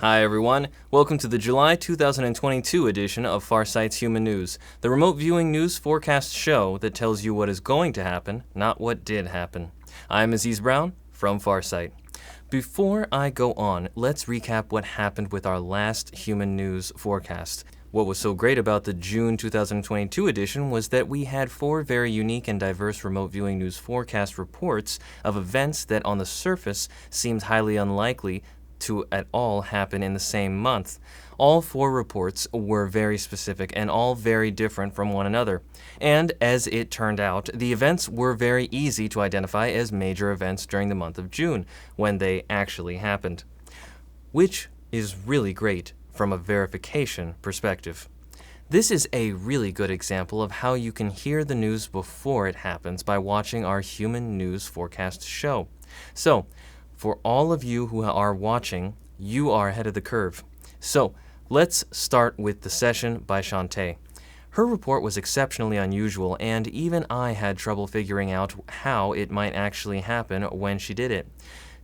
Hi everyone, welcome to the July 2022 edition of Farsight's Human News, the remote viewing news forecast show that tells you what is going to happen, not what did happen. I'm Aziz Brown from Farsight. Before I go on, let's recap what happened with our last Human News forecast. What was so great about the June 2022 edition was that we had 4 very unique and diverse remote viewing news forecast reports of events that on the surface seemed highly unlikely to at all happen in the same month. All 4 reports were very specific and all very different from one another. And as it turned out, the events were very easy to identify as major events during the month of June, when they actually happened. Which is really great from a verification perspective. This is a really good example of how you can hear the news before it happens by watching our Human News Forecast show. So, for all of you who are watching, you are ahead of the curve. So, let's start with the session by Shantae. Her report was exceptionally unusual, and even I had trouble figuring out how it might actually happen when she did it.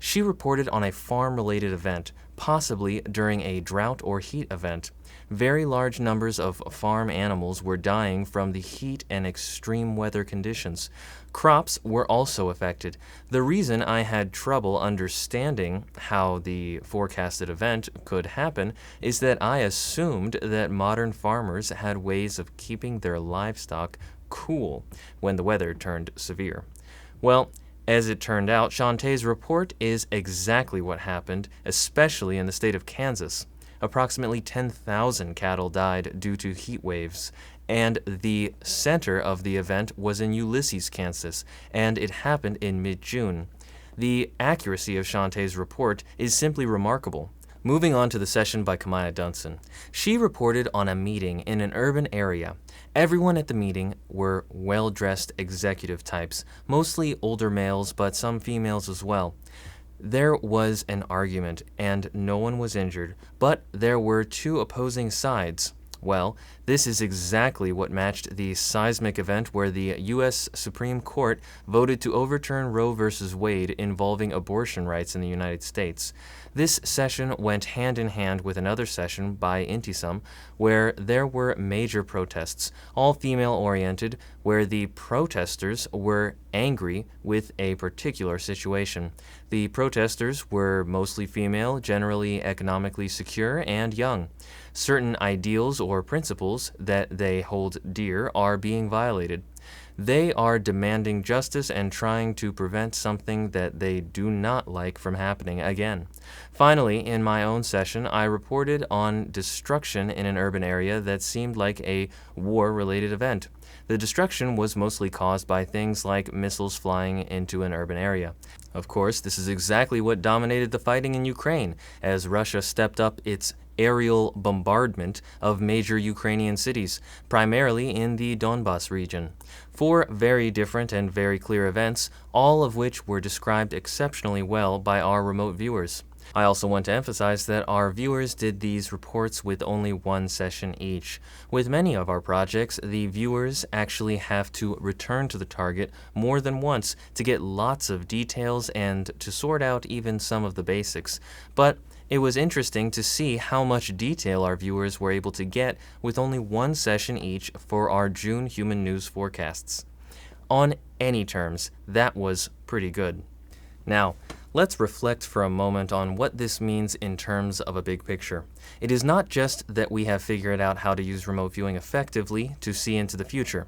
She reported on a farm-related event, possibly during a drought or heat event. Very large numbers of farm animals were dying from the heat and extreme weather conditions. Crops were also affected. The reason I had trouble understanding how the forecasted event could happen is that I assumed that modern farmers had ways of keeping their livestock cool when the weather turned severe. Well, as it turned out, Shantae's report is exactly what happened, especially in the state of Kansas. Approximately 10,000 cattle died due to heat waves, and the center of the event was in Ulysses, Kansas, and it happened in mid-June. The accuracy of Shantae's report is simply remarkable. Moving on to the session by Kahmia Dunson. She reported on a meeting in an urban area. Everyone at the meeting were well-dressed executive types, mostly older males, but some females as well. There was an argument, and no one was injured, but there were 2 opposing sides. Well, this is exactly what matched the seismic event where the U.S. Supreme Court voted to overturn Roe v. Wade involving abortion rights in the United States. This session went hand in hand with another session by Intysam, where there were major protests, all female-oriented, where the protesters were angry with a particular situation. The protesters were mostly female, generally economically secure, and young. Certain ideals or principles that they hold dear are being violated. They are demanding justice and trying to prevent something that they do not like from happening again. Finally, in my own session, I reported on destruction in an urban area that seemed like a war-related event. The destruction was mostly caused by things like missiles flying into an urban area. Of course, this is exactly what dominated the fighting in Ukraine, as Russia stepped up its aerial bombardment of major Ukrainian cities, primarily in the Donbas region. 4 very different and very clear events, all of which were described exceptionally well by our remote viewers. I also want to emphasize that our viewers did these reports with only 1 session each. With many of our projects, the viewers actually have to return to the target more than once to get lots of details and to sort out even some of the basics. But it was interesting to see how much detail our viewers were able to get with only 1 session each for our June Human News forecasts. On any terms, that was pretty good. Now, let's reflect for a moment on what this means in terms of a big picture. It is not just that we have figured out how to use remote viewing effectively to see into the future.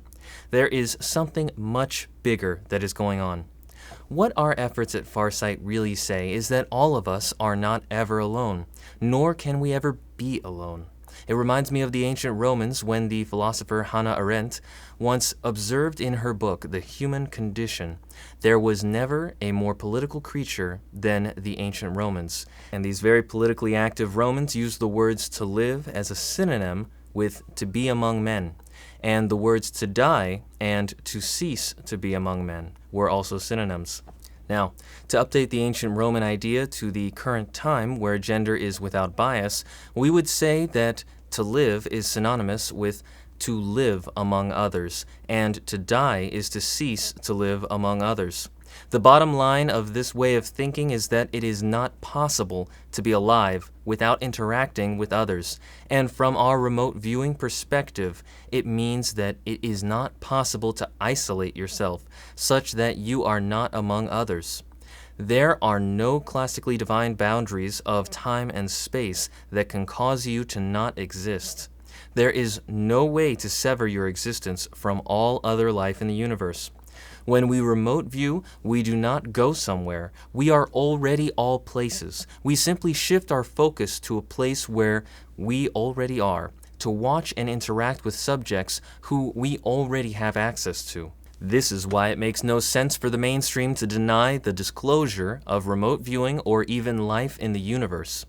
There is something much bigger that is going on. What our efforts at Farsight really say is that all of us are not ever alone, nor can we ever be alone. It reminds me of the ancient Romans when the philosopher Hannah Arendt once observed in her book, The Human Condition, there was never a more political creature than the ancient Romans. And these very politically active Romans used the words to live as a synonym with to be among men. And the words to die and to cease to be among men were also synonyms. Now, to update the ancient Roman idea to the current time where gender is without bias, we would say that to live is synonymous with to live among others, and to die is to cease to live among others. The bottom line of this way of thinking is that it is not possible to be alive without interacting with others, and from our remote viewing perspective, it means that it is not possible to isolate yourself such that you are not among others. There are no classically defined boundaries of time and space that can cause you to not exist. There is no way to sever your existence from all other life in the universe. When we remote view, we do not go somewhere. We are already all places. We simply shift our focus to a place where we already are, to watch and interact with subjects who we already have access to. This is why it makes no sense for the mainstream to deny the disclosure of remote viewing or even life in the universe.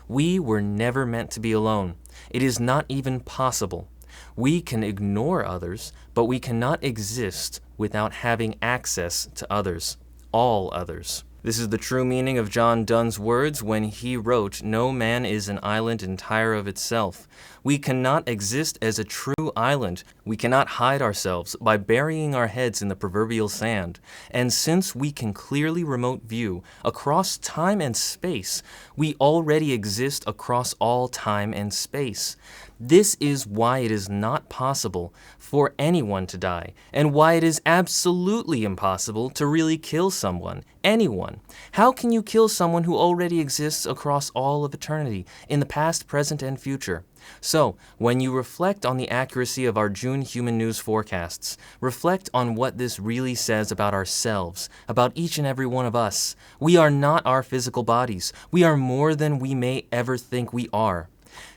We were never meant to be alone. It is not even possible. We can ignore others, but we cannot exist without having access to others, all others. This is the true meaning of John Donne's words when he wrote, "No man is an island entire of itself." We cannot exist as a true island. We cannot hide ourselves by burying our heads in the proverbial sand. And since we can clearly remote view across time and space, we already exist across all time and space. This is why it is not possible for anyone to die, and why it is absolutely impossible to really kill someone, anyone. How can you kill someone who already exists across all of eternity, in the past, present, and future? So, when you reflect on the accuracy of our June human news forecasts, reflect on what this really says about ourselves, about each and every one of us. We are not our physical bodies. We are more than we may ever think we are.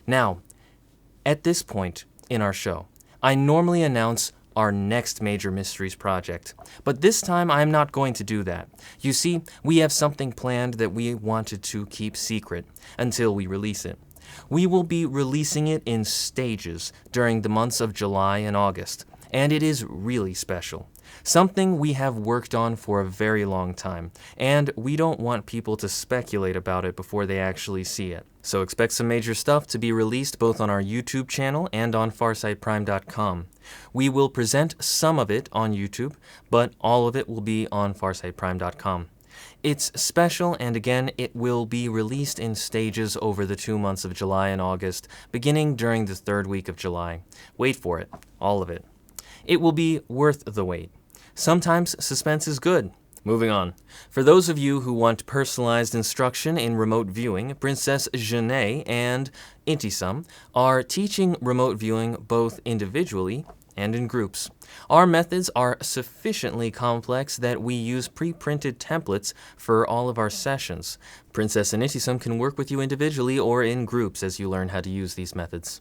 Now, at this point in our show, I normally announce our next major mysteries project, but this time I'm not going to do that. You see, we have something planned that we wanted to keep secret until we release it. We will be releasing it in stages during the months of July and August, and it is really special. Something we have worked on for a very long time, and we don't want people to speculate about it before they actually see it. So expect some major stuff to be released both on our YouTube channel and on farsightprime.com. We will present some of it on YouTube, but all of it will be on farsightprime.com. It's special, and again, it will be released in stages over the 2 months of July and August, beginning during the 3rd week of July. Wait for it, all of it. It will be worth the wait. Sometimes suspense is good. Moving on. For those of you who want personalized instruction in remote viewing, Princess Shantae and Intysam are teaching remote viewing both individually and in groups. Our methods are sufficiently complex that we use pre-printed templates for all of our sessions. Princess and Intysam can work with you individually or in groups as you learn how to use these methods.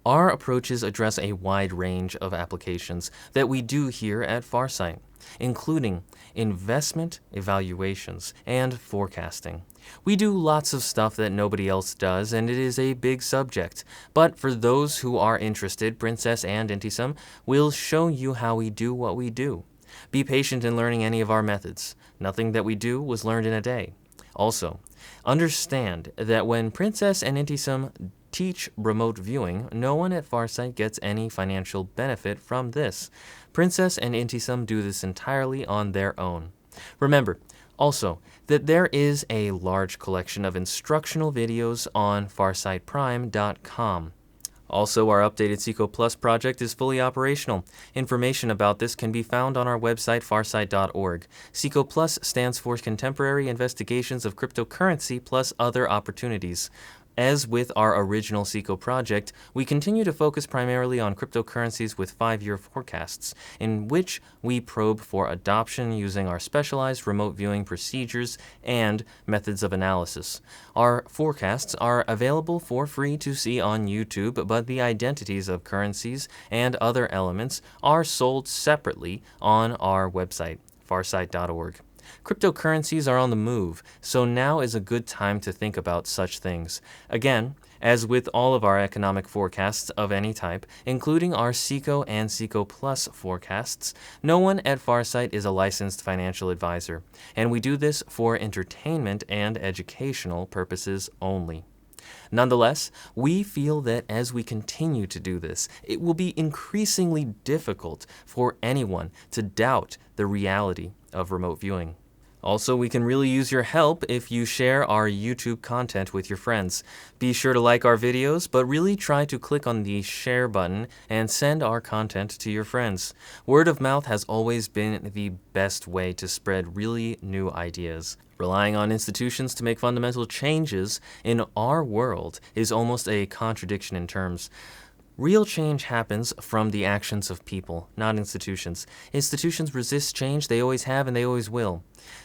Our approaches address a wide range of applications that we do here at Farsight, including investment evaluations and forecasting. We do lots of stuff that nobody else does, and it is a big subject. But for those who are interested, Princess and Intysam will show you how we do what we do. Be patient in learning any of our methods. Nothing that we do was learned in a day. Also, understand that when Princess and Intysam teach remote viewing, no one at Farsight gets any financial benefit from this. Princess and Intysam do this entirely on their own. Remember, also, that there is a large collection of instructional videos on farsightprime.com. Also, our updated Seco Plus project is fully operational. Information about this can be found on our website, farsight.org. Seco Plus stands for Contemporary Investigations of Cryptocurrency plus Other Opportunities. As with our original Seco project, we continue to focus primarily on cryptocurrencies with 5-year forecasts, in which we probe for adoption using our specialized remote viewing procedures and methods of analysis. Our forecasts are available for free to see on YouTube, but the identities of currencies and other elements are sold separately on our website, farsight.org. Cryptocurrencies are on the move, so now is a good time to think about such things. Again, as with all of our economic forecasts of any type, including our Seco and Seco Plus forecasts, no one at Farsight is a licensed financial advisor, and we do this for entertainment and educational purposes only. Nonetheless, we feel that as we continue to do this, it will be increasingly difficult for anyone to doubt the reality of remote viewing. Also, we can really use your help if you share our YouTube content with your friends. Be sure to like our videos, but really try to click on the share button and send our content to your friends. Word of mouth has always been the best way to spread really new ideas. Relying on institutions to make fundamental changes in our world is almost a contradiction in terms. Real change happens from the actions of people, not institutions. Institutions resist change, they always have and they always will.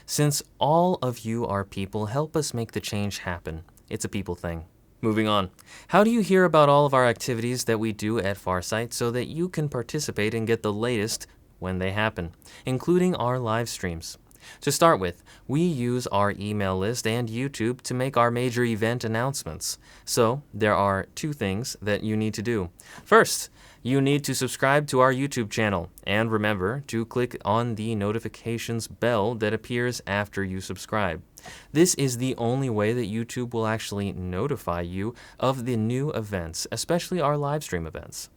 Since all of you are people, help us make the change happen. It's a people thing. Moving on. How do you hear about all of our activities that we do at Farsight so that you can participate and get the latest when they happen, including our live streams? To start with, we use our email list and YouTube to make our major event announcements. So, there are two things that you need to do. First, you need to subscribe to our YouTube channel, and remember to click on the notifications bell that appears after you subscribe. This is the only way that YouTube will actually notify you of the new events, especially our live stream events.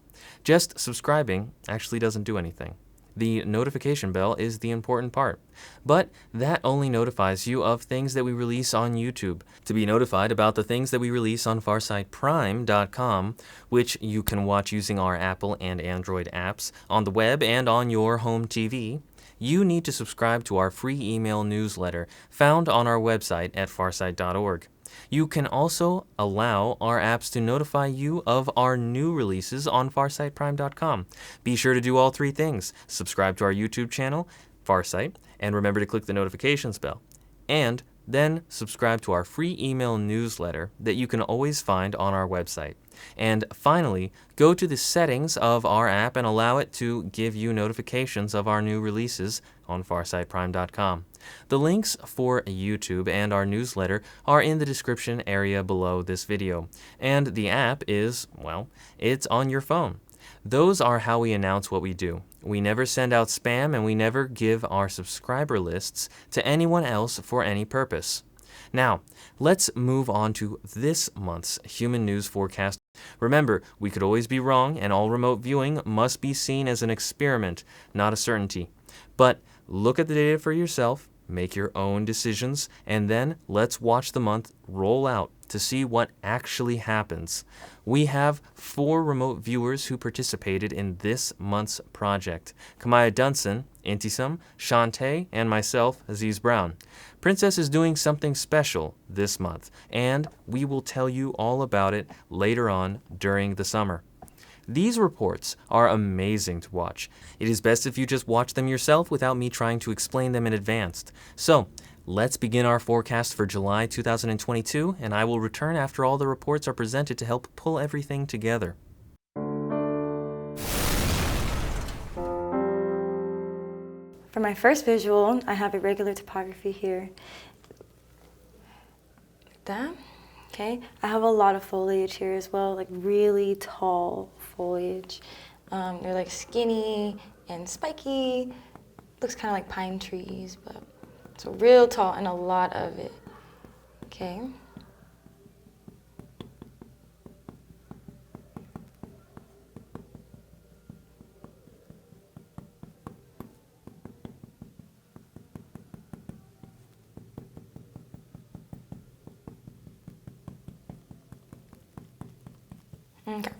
Just subscribing actually doesn't do anything. The notification bell is the important part, but that only notifies you of things that we release on YouTube. To be notified about the things that we release on FarsightPrime.com, which you can watch using our Apple and Android apps, on the web and on your home TV, you need to subscribe to our free email newsletter found on our website at farsight.org. You can also allow our apps to notify you of our new releases on FarsightPrime.com. Be sure to do all three things. Subscribe to our YouTube channel, Farsight, and remember to click the notifications bell. And then subscribe to our free email newsletter that you can always find on our website. And finally, go to the settings of our app and allow it to give you notifications of our new releases on FarsightPrime.com. The links for YouTube and our newsletter are in the description area below this video. And the app is, well, it's on your phone. Those are how we announce what we do. We never send out spam and we never give our subscriber lists to anyone else for any purpose. Now, let's move on to this month's Human News Forecast. Remember, we could always be wrong, and all remote viewing must be seen as an experiment, not a certainty. But look at the data for yourself, make your own decisions, and then let's watch the month roll out to see what actually happens. We have 4 remote viewers who participated in this month's project: Kahmia Dunson, Intysam, Shantae, and myself, Aziz Brown. Princess is doing something special this month, and we will tell you all about it later on during the summer. These reports are amazing to watch. It is best if you just watch them yourself without me trying to explain them in advance. So, let's begin our forecast for July 2022, and I will return after all the reports are presented to help pull everything together. For my first visual, I have irregular topography here. Like that. Okay, I have a lot of foliage here as well, like really tall foliage. They're like skinny and spiky. Looks kind of like pine trees, but so real tall and a lot of it. Okay. Okay.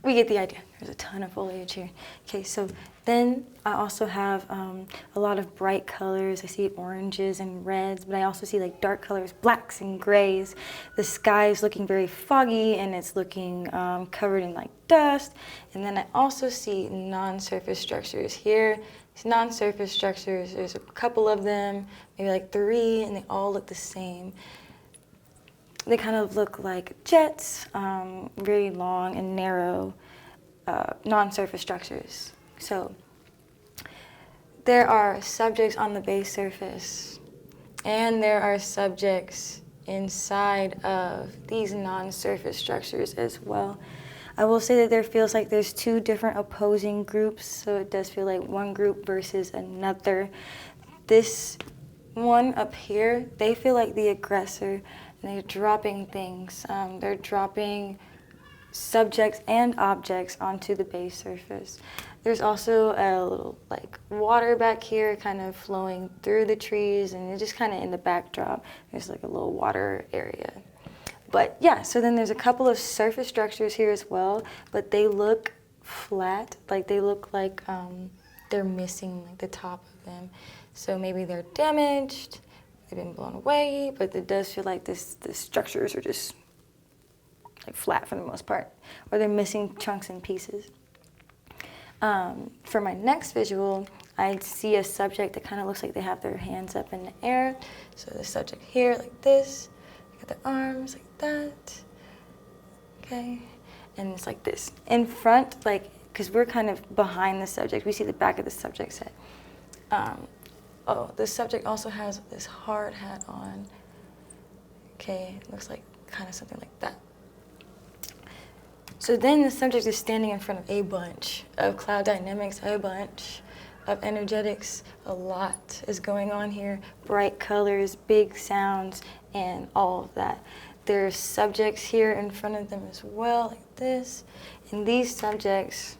We get the idea. There's a ton of foliage here. Okay, so then I also have a lot of bright colors. I see oranges and reds, but I also see like dark colors, blacks and grays. The sky is looking very foggy and it's looking covered in like dust. And then I also see non-surface structures here. These non-surface structures, there's a couple of them, maybe like 3, and they all look the same. They kind of look like jets, very long and narrow non-surface structures. So there are subjects on the base surface, and there are subjects inside of these non-surface structures as well. I will say that there feels like there's 2 different opposing groups, so it does feel like one group versus another. This one up here, they feel like the aggressor. They're dropping things. They're dropping subjects and objects onto the base surface. There's also a little like water back here kind of flowing through the trees, and it's just kind of in the backdrop. There's like a little water area. But yeah, so then there's a couple of surface structures here as well, but they look flat, like they look like they're missing like the top of them. So maybe they're damaged, they've been blown away, but it does feel like the structures are just like flat for the most part, or they're missing chunks and pieces. For my next visual, I see a subject that kind of looks like they have their hands up in the air. So the subject here, like this, got their arms like that, okay? And it's like this. In front, like, because we're kind of behind the subject, we see the back of the subject's head. Oh, the subject also has this hard hat on. Okay, looks like kind of something like that. So then the subject is standing in front of a bunch of cloud dynamics, a bunch of energetics. A lot is going on here. Bright colors, big sounds, and all of that. There's subjects here in front of them as well, like this. And these subjects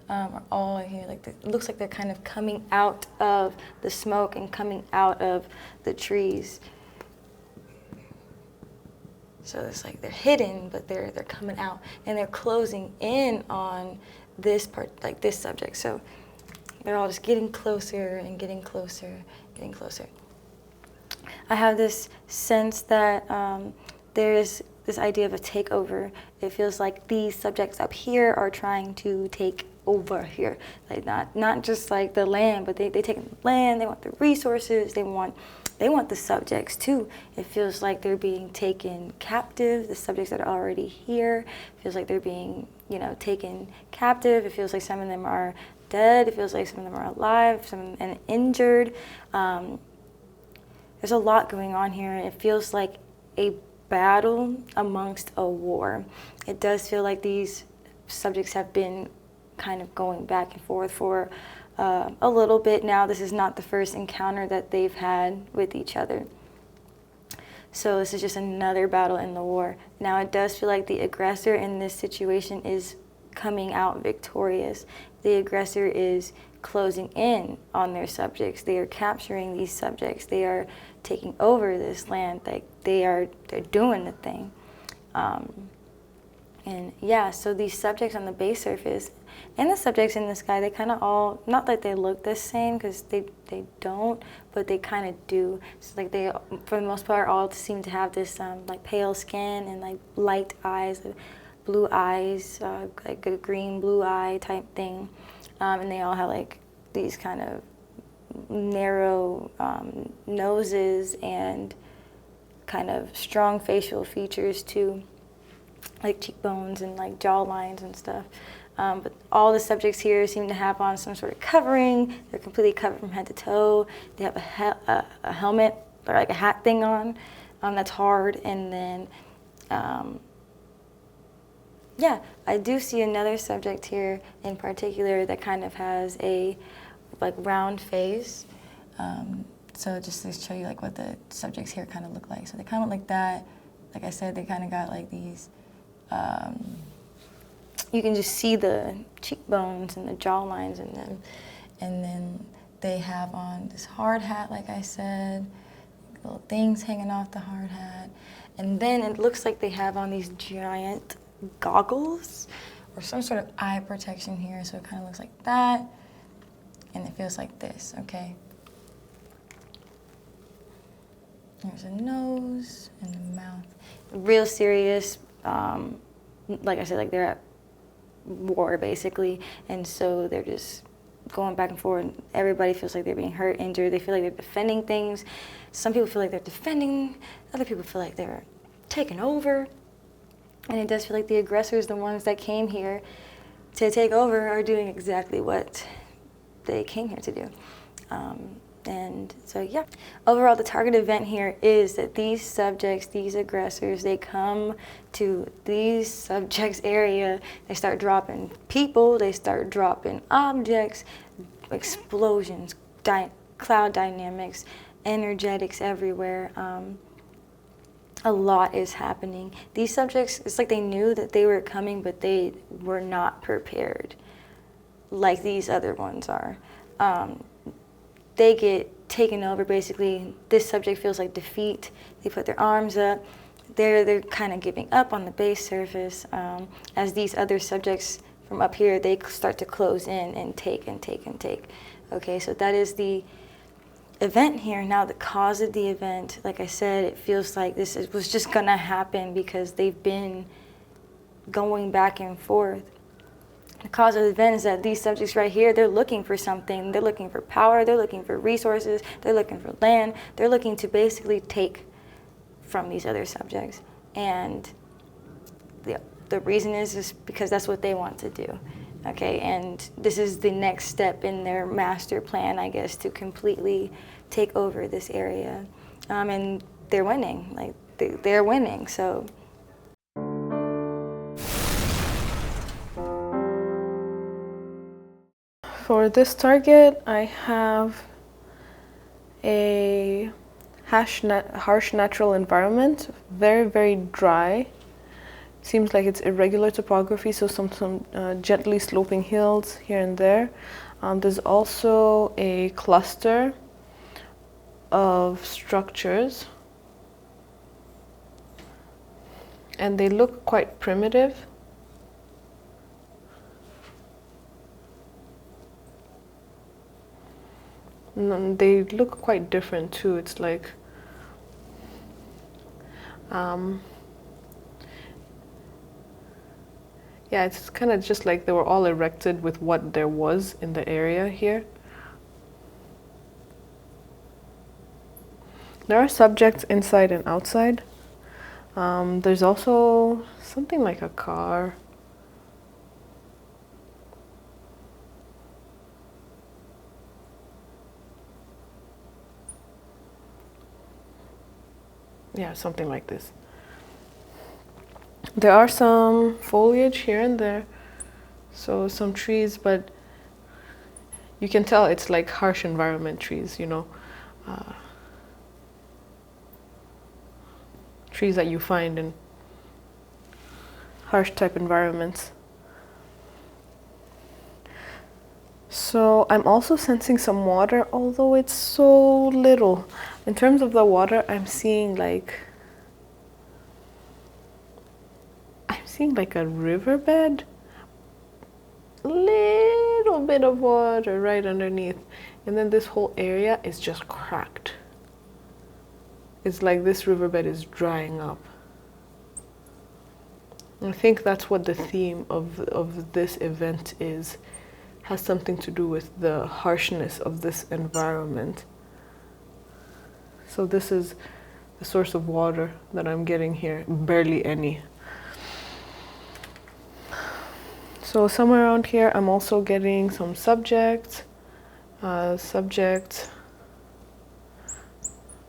are all here. Like it looks like they're kind of coming out of the smoke and coming out of the trees. So it's like they're hidden, but they're coming out, and they're closing in on this part, like this subject. So they're all just getting closer and getting closer, getting closer. I have this sense that there's this idea of a takeover. It feels like these subjects up here are trying to take over here, like not just like the land, but they take the land. They want the resources. They want the subjects too. It feels like they're being taken captive. The subjects that are already here, it feels like they're being, taken captive. It feels like some of them are dead. It feels like some of them are alive, some and injured. There's a lot going on here. It feels like a battle amongst a war. It does feel like these subjects have been kind of going back and forth for a little bit now. This is not the first encounter that they've had with each other. So this is just another battle in the war. Now it does feel like the aggressor in this situation is coming out victorious. The aggressor is closing in on their subjects. They are capturing these subjects. They are taking over this land. Like they're doing the thing. And yeah, so these subjects on the base surface and the subjects in the sky, they kind of all, not that they look the same, because they don't, but they kind of do. So like they, for the most part, all seem to have this like pale skin and like light eyes, blue eyes, like a green blue eye type thing. And they all have like these kind of narrow noses and kind of strong facial features too, like cheekbones and like jaw lines and stuff. But all the subjects here seem to have on some sort of covering. They're completely covered from head to toe. They have a helmet or like a hat thing on that's hard. And then, yeah, I do see another subject here in particular that kind of has a like round face. So just to show you like what the subjects here kind of look like. So they kind of look like that. Like I said, they kind of got like these, you can just see the cheekbones and the jaw lines in them. And then they have on this hard hat, like I said, little things hanging off the hard hat. And then it looks like they have on these giant goggles or some sort of eye protection here. So it kind of looks like that. And it feels like this, okay? There's a nose and a mouth. Real serious, like I said, like they're at war basically, and so they're just going back and forth. And everybody feels like they're being hurt, injured. They feel like they're defending things. Some people feel like they're defending. Other people feel like they're taking over. And it does feel like the aggressors, the ones that came here to take over, are doing exactly what they came here to do. And so, yeah. Overall, the target event here is that these subjects, these aggressors, they come to these subjects' area. They start dropping people. They start dropping objects, explosions, cloud dynamics, energetics everywhere. a lot is happening. These subjects, it's like they knew that they were coming, but they were not prepared like these other ones are. They get taken over, basically. This subject feels like defeat. They put their arms up. They're kind of giving up on the base surface. As these other subjects from up here, they start to close in and take and take and take. Okay, so that is the event here. Now the cause of the event, like I said, it feels like was just gonna happen because they've been going back and forth. The cause of the event is that these subjects right here, they're looking for something. They're looking for power, they're looking for resources, they're looking for land. They're looking to basically take from these other subjects. And the reason is because that's what they want to do. Okay, and this is the next step in their master plan, I guess, to completely take over this area. And they're winning, like they're winning, so. For this target, I have a harsh natural environment, very, very dry. Seems like it's irregular topography, so some gently sloping hills here and there. There's also a cluster of structures, and they look quite primitive. And they look quite different too. It's like yeah, it's kind of just like they were all erected with what there was in the area here. There are subjects inside and outside. There's also something like a car. Yeah, something like this. There are some foliage here and there, so some trees, but you can tell it's like harsh environment trees, you know. Trees that you find in harsh type environments. So I'm also sensing some water, although it's so little. In terms of the water, I'm seeing like a riverbed, little bit of water right underneath, and then this whole area is just cracked. It's like this riverbed is drying up. I think that's what the theme of this event is. Has something to do with the harshness of this environment. So this is the source of water that I'm getting here, barely any. So somewhere around here, I'm also getting some subjects. A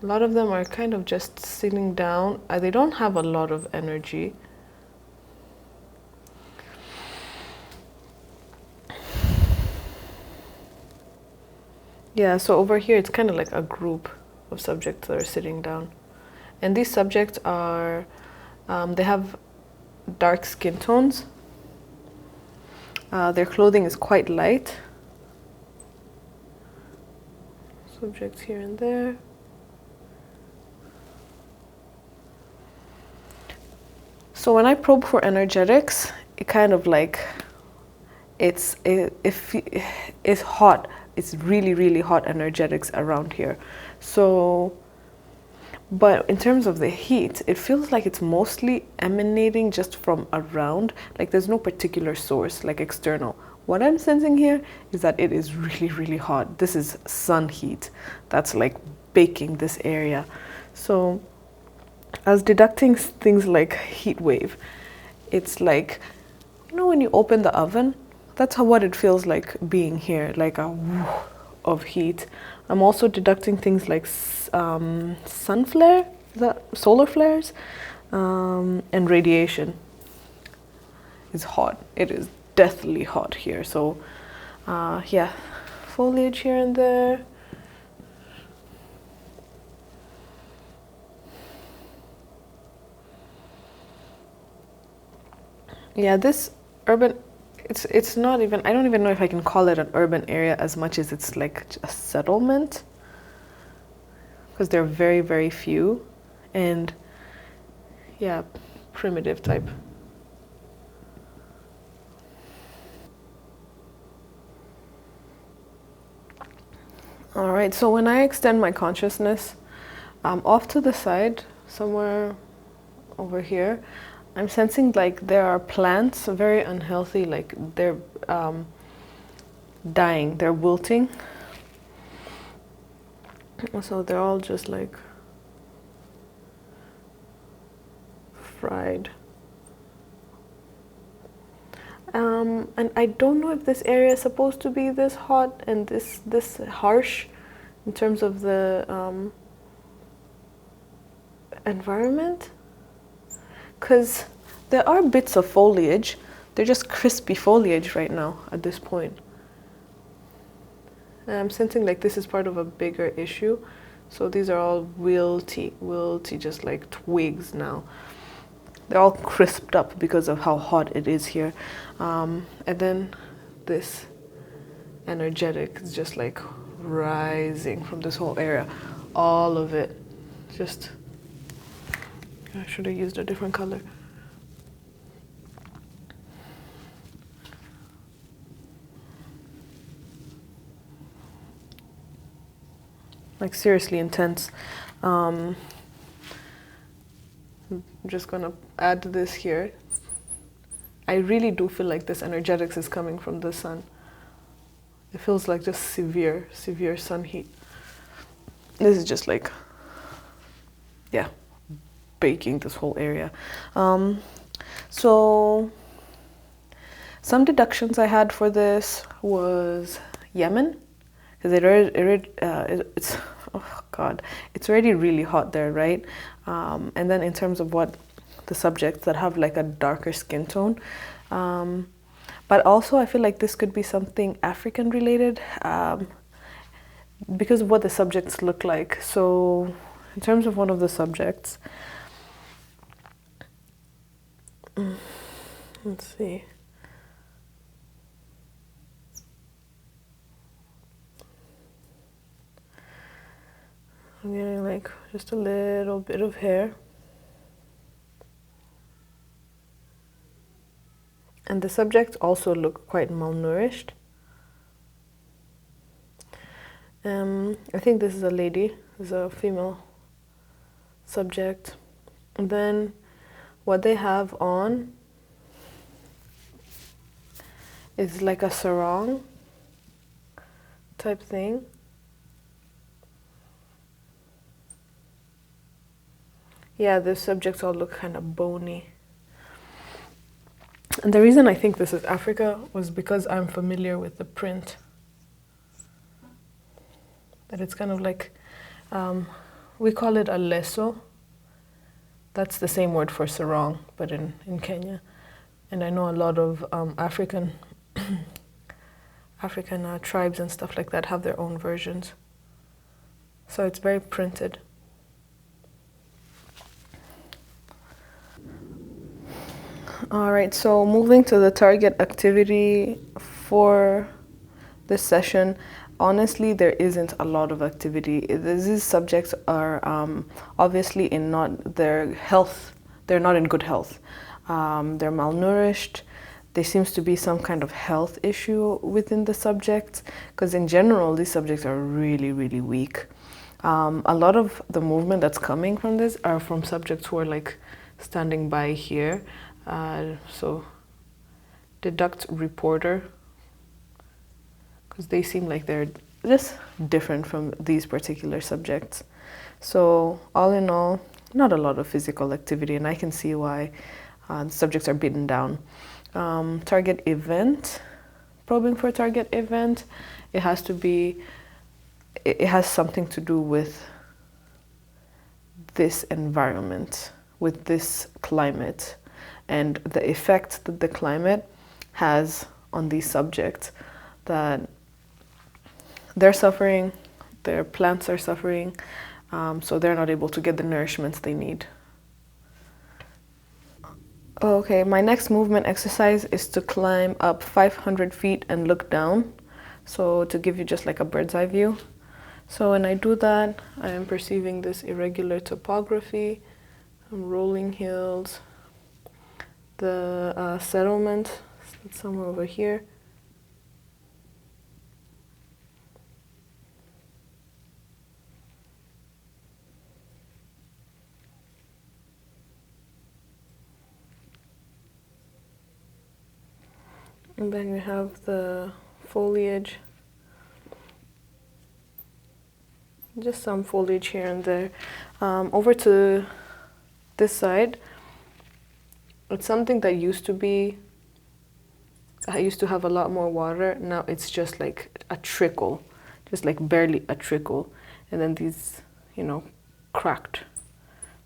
lot of them are kind of just sitting down. They don't have a lot of energy. Yeah, so over here, it's kind of like a group of subjects that are sitting down. And these subjects are, they have dark skin tones. Their clothing is quite light. Subjects here and there. So when I probe for energetics, it kind of like, it's hot. It's really, really hot energetics around here. So, but in terms of the heat, it feels like it's mostly emanating just from around. Like there's no particular source, like external. What I'm sensing here is that it is really, really hot. This is sun heat that's like baking this area. So I was deducting things like heat wave. It's like, you know, when you open the oven, that's what it feels like being here, like a whoo of heat. I'm also deducting things like sun flare, solar flares, and radiation. It's hot. It is deathly hot here. So, yeah, foliage here and there. Yeah, this urban, it's not even, I don't even know if I can call it an urban area as much as it's like a settlement, because they're very, very few, and yeah, primitive type. All right, so when I extend my consciousness off to the side, somewhere over here, I'm sensing like there are plants very unhealthy, like they're dying, they're wilting. So they're all just like fried. And I don't know if this area is supposed to be this hot and this harsh in terms of the environment, because there are bits of foliage. They're just crispy foliage right now at this point. And I'm sensing like this is part of a bigger issue. So these are all wilty, just like twigs now. They're all crisped up because of how hot it is here. And then this energetic is just like rising from this whole area. All of it. Just, I should have used a different color. Like seriously intense. I'm just gonna add this here. I really do feel like this energetics is coming from the sun. It feels like just severe sun heat. This is just like, yeah, baking this whole area. So some deductions I had for this was Yemen, because it's, oh God, it's already really hot there, right? And then in terms of what the subjects that have like a darker skin tone, but also I feel like this could be something African related, because of what the subjects look like. So in terms of one of the subjects, let's see. I'm getting like just a little bit of hair. And the subjects also look quite malnourished. I think this is a lady, this is a female subject. And then what they have on is like a sarong type thing. Yeah, the subjects all look kind of bony. And the reason I think this is Africa was because I'm familiar with the print. That it's kind of like, we call it a leso. That's the same word for sarong, but in Kenya. And I know a lot of African tribes and stuff like that have their own versions. So it's very printed. All right, so moving to the target activity for this session, honestly, there isn't a lot of activity. These subjects are obviously in not their health. They're not in good health. They're malnourished. There seems to be some kind of health issue within the subjects, because in general, these subjects are really, really weak. A lot of the movement that's coming from this are from subjects who are like standing by here. So deduct reporter, because they seem like they're just different from these particular subjects. So all in all, not a lot of physical activity, and I can see why the subjects are beaten down. Target event, probing for target event, it has something to do with this environment, with this climate, and the effect that the climate has on these subjects, that they're suffering, their plants are suffering, so they're not able to get the nourishments they need. Okay, my next movement exercise is to climb up 500 feet and look down. So to give you just like a bird's eye view. So when I do that, I am perceiving this irregular topography, rolling hills, the settlement, it's somewhere over here. And then you have the foliage, just some foliage here and there. Over to this side, it's something that used to be, I used to have a lot more water. Now it's just like a trickle, just like barely a trickle. And then these, you know, cracked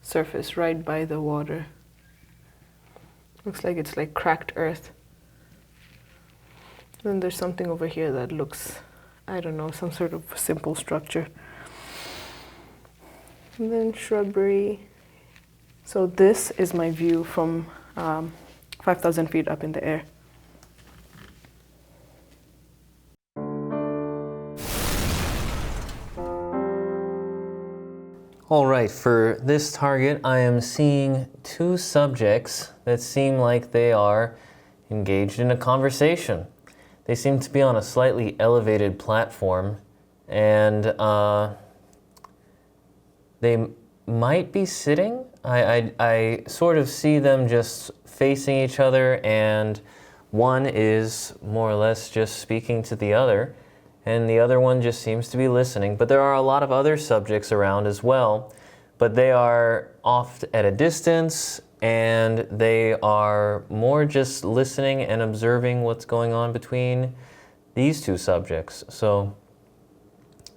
surface right by the water. Looks like it's like cracked earth. Then there's something over here that looks, I don't know, some sort of simple structure. And then shrubbery. So this is my view from 5,000 feet up in the air. All right, for this target, I am seeing two subjects that seem like they are engaged in a conversation. They seem to be on a slightly elevated platform, and they might be sitting. I sort of see them just facing each other, and one is more or less just speaking to the other, and the other one just seems to be listening. But there are a lot of other subjects around as well, but they are off at a distance, and they are more just listening and observing what's going on between these two subjects. So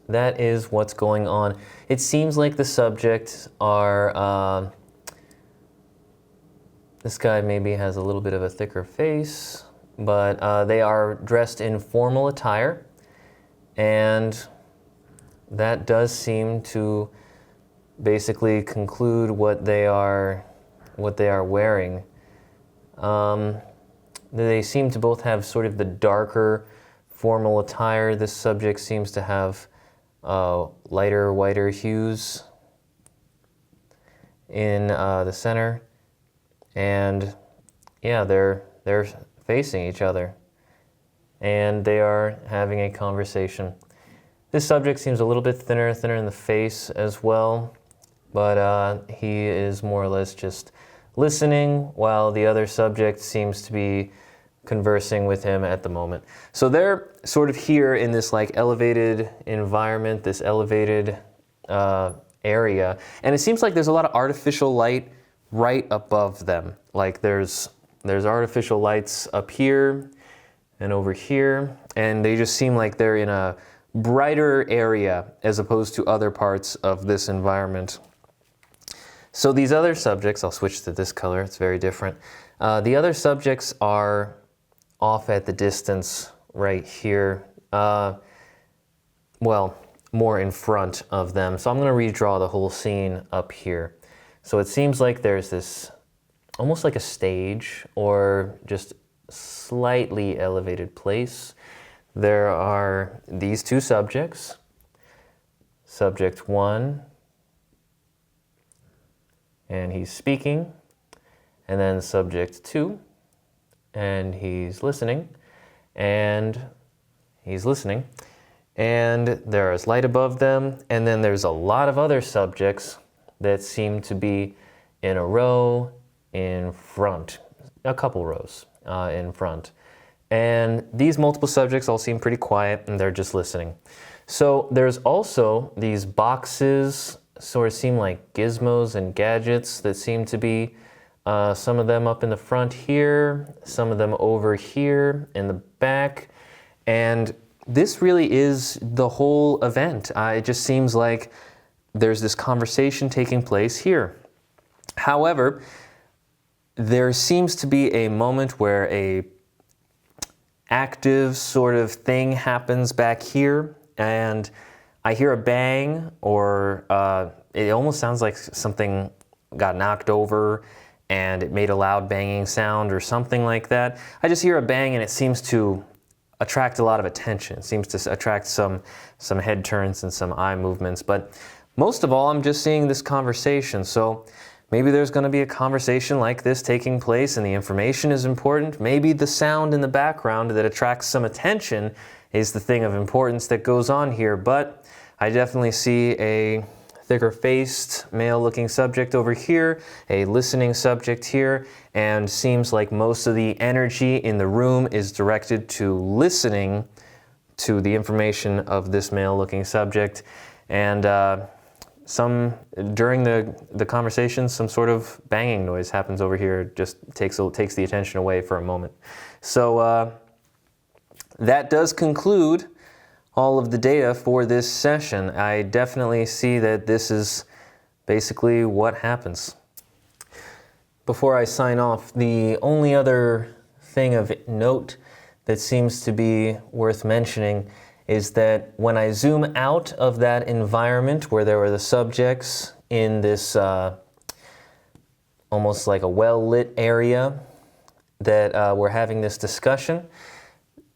that is what's going on. It seems like the subjects are, this guy maybe has a little bit of a thicker face, but they are dressed in formal attire, and that does seem to basically conclude what they are wearing. They seem to both have sort of the darker formal attire. This subject seems to have lighter, whiter hues in the center, and yeah, they're facing each other, and they are having a conversation. This subject seems a little bit thinner in the face as well, but he is more or less just listening, while the other subject seems to be conversing with him at the moment. So they're sort of here in this like elevated environment, this elevated area, and it seems like there's a lot of artificial light right above them. Like there's artificial lights up here and over here, and they just seem like they're in a brighter area as opposed to other parts of this environment. So these other subjects, I'll switch to this color, it's very different. The other subjects are off at the distance right here. Well, more in front of them. So I'm going to redraw the whole scene up here. So it seems like there's this, almost like a stage or just slightly elevated place. There are these two subjects, subject one, and he's speaking, and then subject two, and he's listening, and he's listening, and there is light above them, and then there's a lot of other subjects that seem to be in a row in front, a couple rows in front. And these multiple subjects all seem pretty quiet, and they're just listening. So there's also these boxes, sort of seem like gizmos and gadgets that seem to be some of them up in the front here, some of them over here in the back. And this really is the whole event. It just seems like there's this conversation taking place here. However, there seems to be a moment where a active sort of thing happens back here, and I hear a bang, or it almost sounds like something got knocked over, and it made a loud banging sound or something like that. I just hear a bang and it seems to attract a lot of attention. It seems to attract some head turns and some eye movements. But most of all, I'm just seeing this conversation. So maybe there's going to be a conversation like this taking place and the information is important. Maybe the sound in the background that attracts some attention is the thing of importance that goes on here. But I definitely see a thicker-faced, male-looking subject over here, a listening subject here, and seems like most of the energy in the room is directed to listening to the information of this male-looking subject. And during the conversation, some sort of banging noise happens over here, just takes the attention away for a moment. So that does conclude all of the data for this session. I definitely see that this is basically what happens. Before I sign off, the only other thing of note that seems to be worth mentioning is that when I zoom out of that environment where there were the subjects in this almost like a well-lit area that we're having this discussion,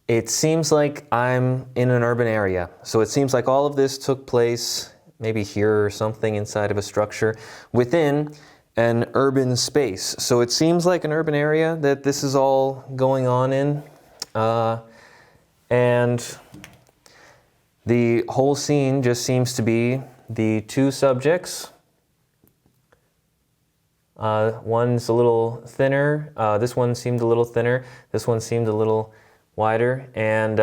it seems like I'm in an urban area. So it seems like all of this took place maybe here or something inside of a structure within an urban space. So it seems like an urban area that this is all going on in. And the whole scene just seems to be the two subjects. One's a little thinner. This one seemed a little thinner. This one seemed a little wider. And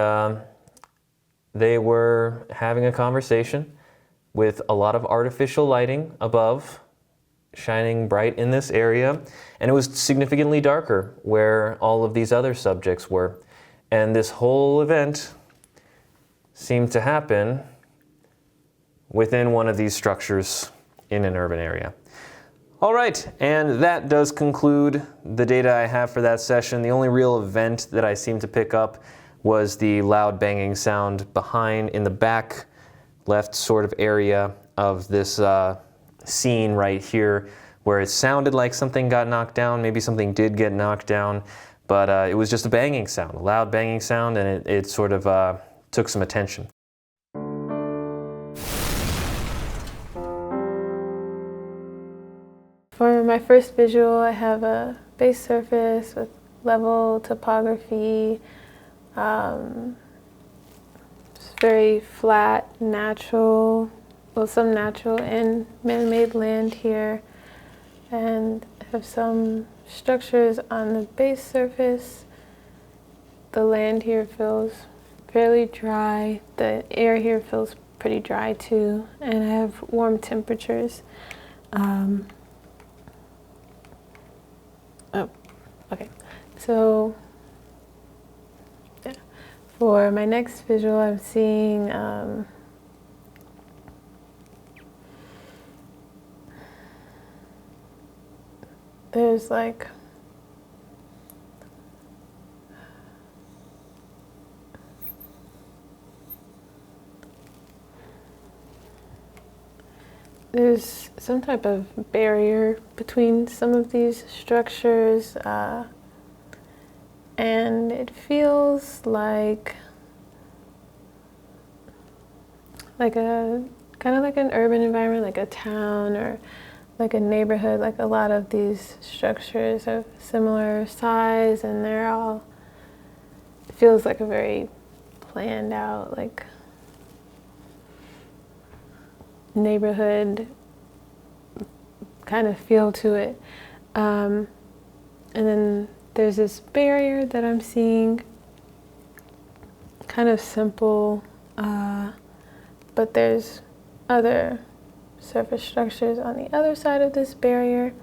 they were having a conversation with a lot of artificial lighting above, shining bright in this area. And it was significantly darker where all of these other subjects were. And this whole event seemed to happen within one of these structures in an urban area. All right, and that does conclude the data I have for that session. The only real event that I seemed to pick up was the loud banging sound behind in the back left sort of area of this scene right here, where it sounded like something got knocked down. Maybe something did get knocked down, but it was just a banging sound, a loud banging sound, and it sort of took some attention. For my first visual, I have a base surface with level topography. It's very flat, natural, well, some natural and man-made land here. And I have some structures on the base surface. The land here feels fairly dry. The air here feels pretty dry too. And I have warm temperatures. Okay, so yeah. For my next visual, I'm seeing there's like there's some type of barrier between some of these structures, and it feels like a kind of like an urban environment, like a town or like a neighborhood. Like a lot of these structures of similar size, and they're all, it feels like a very planned out, like neighborhood kind of feel to it. And then there's this barrier that I'm seeing, kind of simple, but there's other surface structures on the other side of this barrier,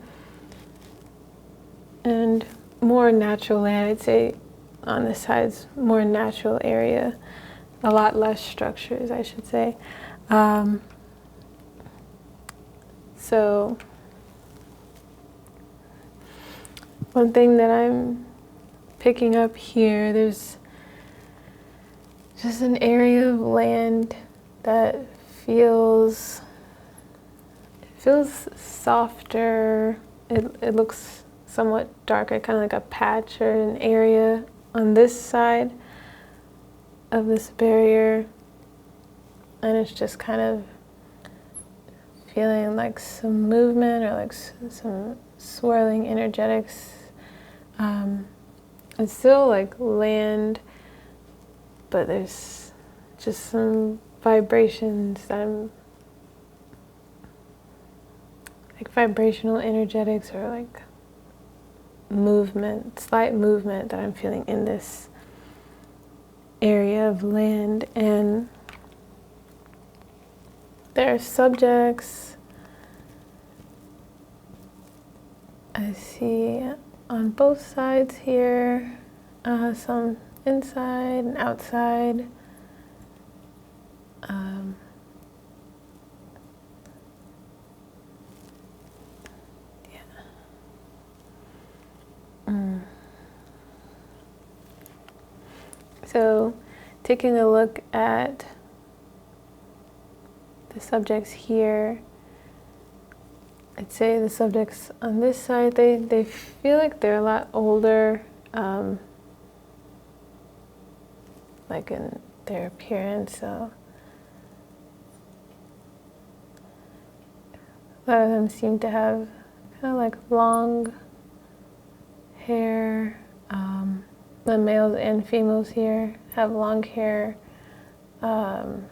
and more natural land. I'd say on this side's more natural area, a lot less structures, I should say. So one thing that I'm picking up here, there's just an area of land that feels softer. It looks somewhat darker, kind of like a patch or an area on this side of this barrier. And it's just kind of feeling like some movement or like some swirling energetics. It's still like land, but there's just some vibrations that I'm like vibrational energetics or like movement, slight movement that I'm feeling in this area of land. And there are subjects I see on both sides here, some inside and outside. So, taking a look at the subjects here, I'd say the subjects on this side, they feel like they're a lot older, like in their appearance. So a lot of them seem to have kind of like long hair. The males and females here have long hair, kind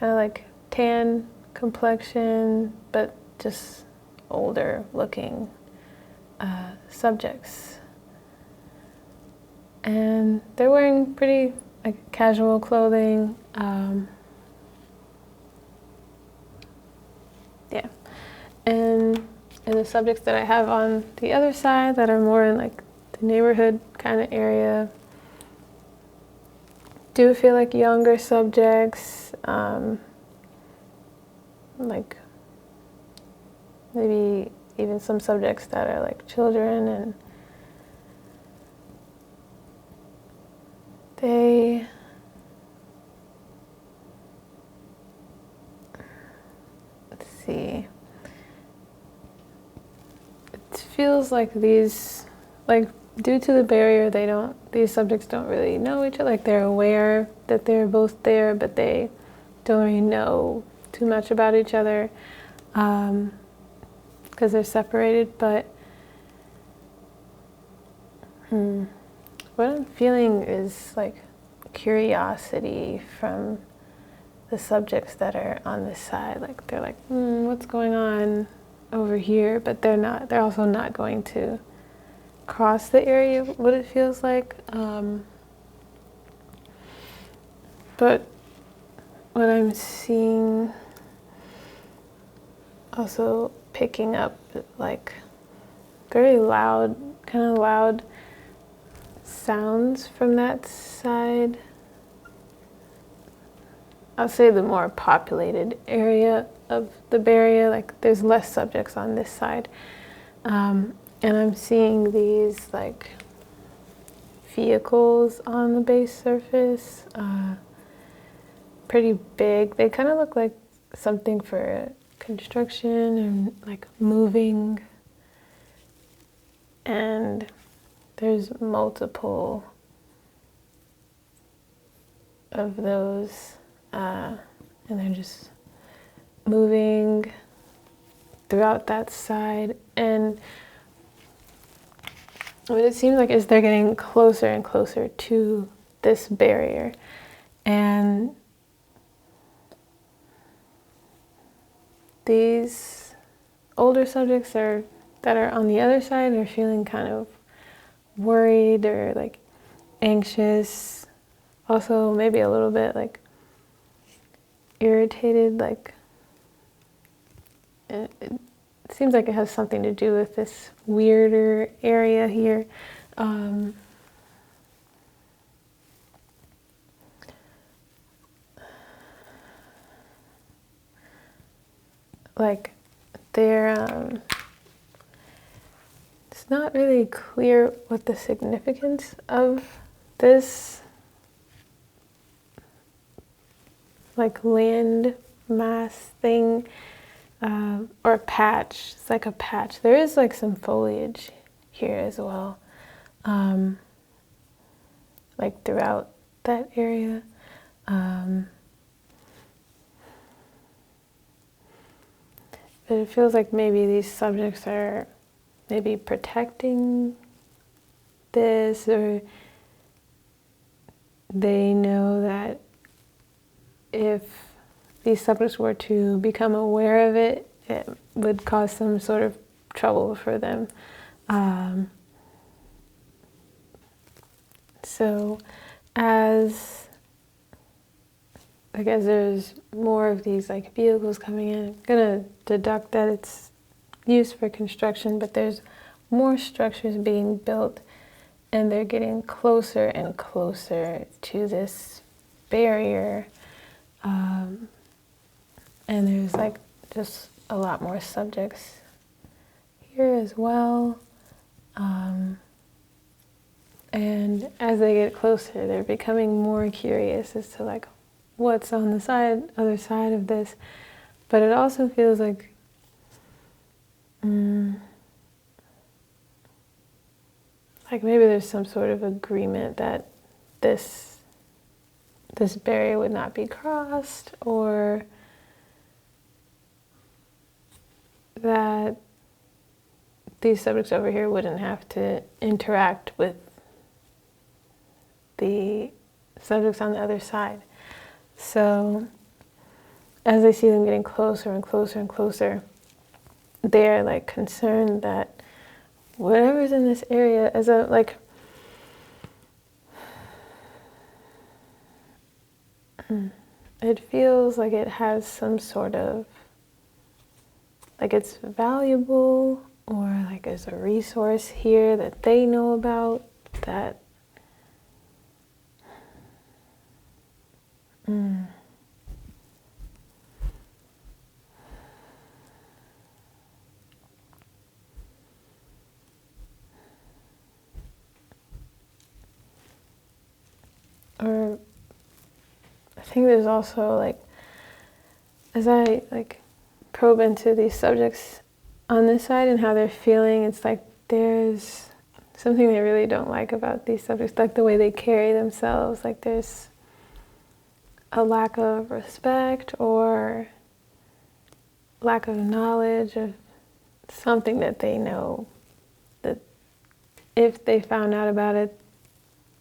of like tan complexion, but just older looking subjects. And they're wearing pretty like casual clothing. Yeah. And the subjects that I have on the other side that are more in like the neighborhood kind of area do feel like younger subjects, like maybe even some subjects that are like children, and they let's see, it feels like these, like due to the barrier, these subjects don't really know each other. Like they're aware that they're both there, but they don't really know too much about each other because they're separated. But what I'm feeling is like curiosity from the subjects that are on this side. Like they're like, what's going on over here? But they're also not going to cross the area, what it feels like. But what I'm seeing, also picking up like very loud, kind of loud sounds from that side. I'll say the more populated area of the barrier, like there's less subjects on this side. And I'm seeing these like vehicles on the base surface, pretty big. They kind of look like something for construction and like moving. And there's multiple of those, and they're just moving throughout that side. And what it seems like is they're getting closer and closer to this barrier. And these older subjects that are on the other side are feeling kind of worried or like anxious. Also maybe a little bit like irritated, like it seems like it has something to do with this weirder area here. Like they're, it's not really clear what the significance of this like land mass thing or a patch. It's like a patch. There is like some foliage here as well, like throughout that area. But it feels like maybe these subjects are maybe protecting this, or they know that if these subjects were to become aware of it, it would cause some sort of trouble for them. So as there's more of these like vehicles coming in, I'm gonna deduct that it's used for construction, but there's more structures being built and they're getting closer and closer to this barrier. And there's like just a lot more subjects here as well. And as they get closer, they're becoming more curious as to like what's on the other side of this. But it also feels like maybe there's some sort of agreement that this barrier would not be crossed, or that these subjects over here wouldn't have to interact with the subjects on the other side. So as I see them getting closer and closer and closer, they're like concerned that whatever's in this area is it feels like it has some sort of, like it's valuable, or like there's a resource here that they know about that or I think there's also like, as I like probe into these subjects on this side and how they're feeling, it's like there's something they really don't like about these subjects, like the way they carry themselves. Like there's a lack of respect or lack of knowledge of something that they know, that if they found out about it,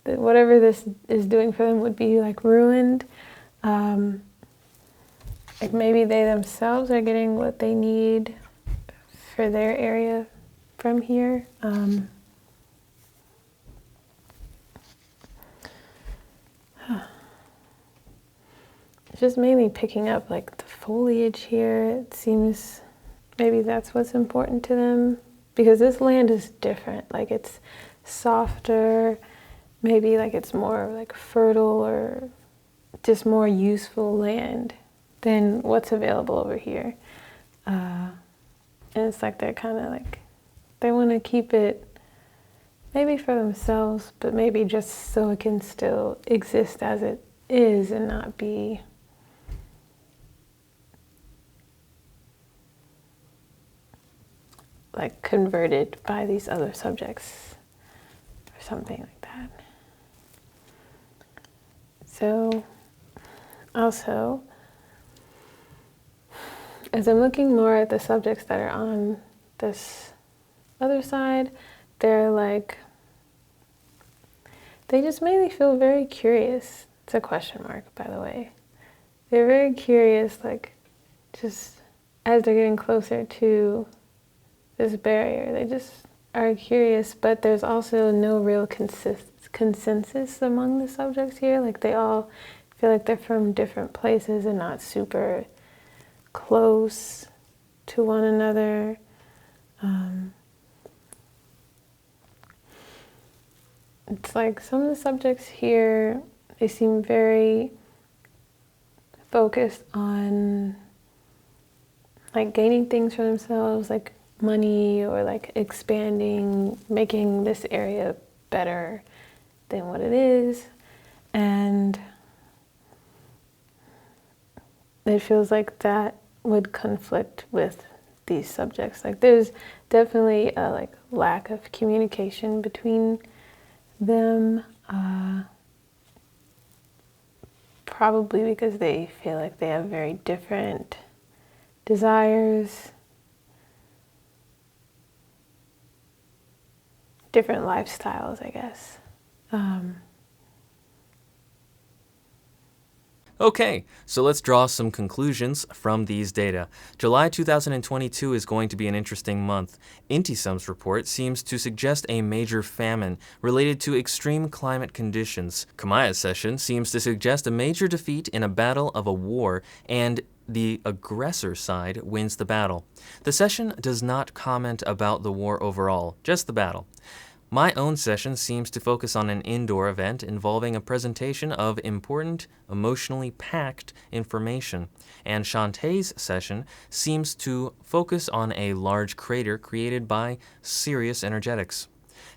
that whatever this is doing for them would be like ruined. Like maybe they themselves are getting what they need for their area from here. Just mainly picking up like the foliage here. It seems maybe that's what's important to them, because this land is different. Like it's softer, maybe like it's more like fertile or just more useful land than what's available over here. And it's like they're kind of like, they want to keep it maybe for themselves, but maybe just so it can still exist as it is and not be like converted by these other subjects or something like that. So also, as I'm looking more at the subjects that are on this other side, they're like, they just mainly feel very curious. It's a question mark, by the way. They're very curious, like just as they're getting closer to this barrier, they just are curious, but there's also no real consensus among the subjects here. Like they all feel like they're from different places and not super close to one another. It's like some of the subjects here, they seem very focused on like gaining things for themselves, like money, or like expanding, making this area better than what it is. And it feels like that would conflict with these subjects. Like there's definitely a like lack of communication between them, probably because they feel like they have very different desires, different lifestyles, I guess. Okay, so let's draw some conclusions from these data. July 2022 is going to be an interesting month. Intysam's report seems to suggest a major famine related to extreme climate conditions. Kahmia's session seems to suggest a major defeat in a battle of a war, and the aggressor side wins the battle. The session does not comment about the war overall, just the battle. My own session seems to focus on an indoor event involving a presentation of important, emotionally packed information, and Shantae's session seems to focus on a large crater created by serious energetics.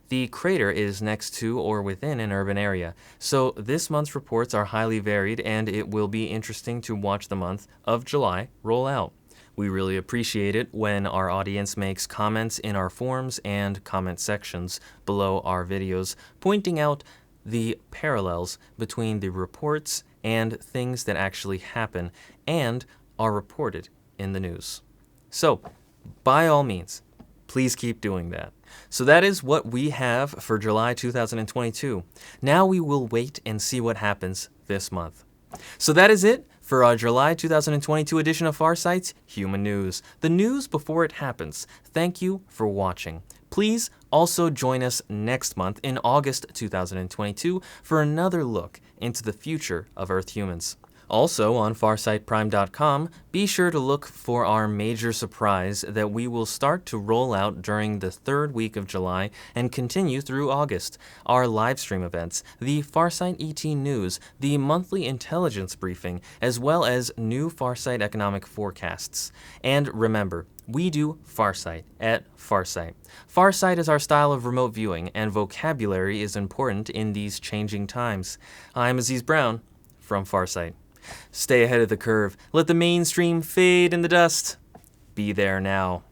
The crater is next to or within an urban area, so this month's reports are highly varied, and it will be interesting to watch the month of July roll out. We really appreciate it when our audience makes comments in our forums and comment sections below our videos, pointing out the parallels between the reports and things that actually happen and are reported in the news. So, by all means, please keep doing that. So that is what we have for July 2022. Now we will wait and see what happens this month. So that is it for our July 2022 edition of Farsight's Human News, the news before it happens. Thank you for watching. Please also join us next month in August 2022 for another look into the future of Earth humans. Also on farsightprime.com, be sure to look for our major surprise that we will start to roll out during the third week of July and continue through August. Our live stream events, the Farsight ET News, the monthly intelligence briefing, as well as new Farsight economic forecasts. And remember, we do Farsight at Farsight. Farsight is our style of remote viewing, and vocabulary is important in these changing times. I'm Aziz Brown from Farsight. Stay ahead of the curve. Let the mainstream fade in the dust. Be there now.